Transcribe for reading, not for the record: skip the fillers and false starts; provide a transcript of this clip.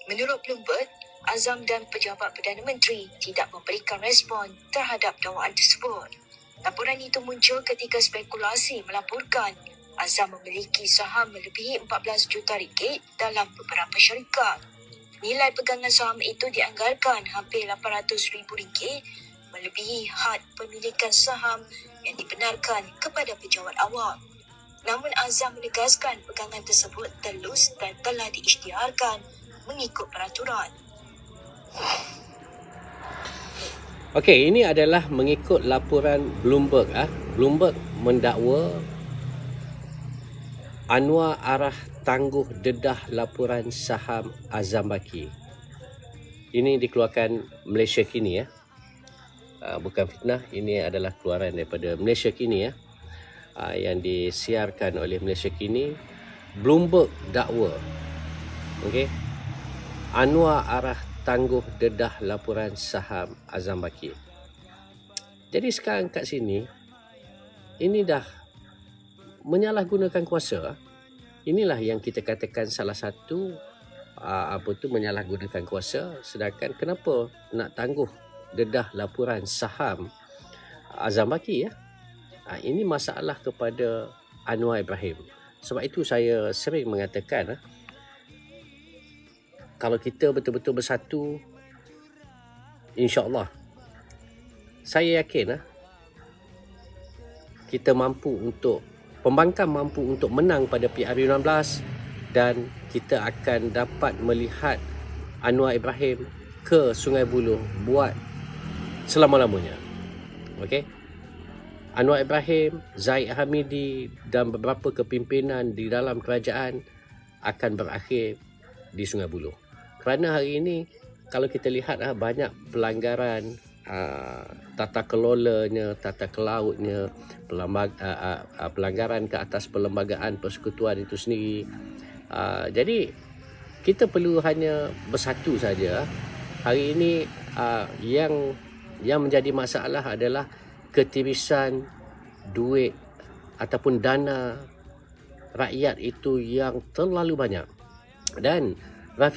Menurut Bloomberg, Azam dan pejabat Perdana Menteri tidak memberikan respon terhadap dakwaan tersebut. Laporan itu muncul ketika spekulasi melaporkan Azam memiliki saham melebihi 14 juta ringgit dalam beberapa syarikat. Nilai pegangan saham itu dianggarkan hampir RM800,000, melebihi had pemilikan saham yang dibenarkan kepada pejabat awam. Namun Azam menegaskan pegangan tersebut telus dan telah diisytiharkan mengikut peraturan. Okey, ini adalah mengikut laporan Bloomberg. Bloomberg mendakwa Anwar Arah tangguh dedah laporan saham Azam Baki. Ini dikeluarkan Malaysia Kini bukan fitnah, ini adalah keluaran daripada Malaysia Kini yang disiarkan oleh Malaysia Kini. Bloomberg dakwa, okey, Anwar Arah tangguh dedah laporan saham Azam Baki. Jadi sekarang kat sini, ini dah menyalahgunakan kuasa. Inilah yang kita katakan salah satu menyalahgunakan kuasa. Sedangkan kenapa nak tangguh dedah laporan saham Azam Baki ini masalah kepada Anwar Ibrahim. Sebab itu saya sering mengatakan kalau kita betul-betul bersatu, insya-Allah, saya yakin kita mampu untuk, pembangkang mampu untuk menang pada PRU16 dan kita akan dapat melihat Anwar Ibrahim ke Sungai Buloh buat selama-lamanya. Okey. Anwar Ibrahim, Zaid Hamidi dan beberapa kepimpinan di dalam kerajaan akan berakhir di Sungai Buloh. Kerana hari ini kalau kita lihat banyak pelanggaran tata kelolanya, tata kelautnya, pelanggaran ke atas perlembagaan persekutuan itu sendiri. Jadi kita perlu hanya bersatu saja. Hari ini yang menjadi masalah adalah ketirisan duit ataupun dana rakyat itu yang terlalu banyak. Dan Rafi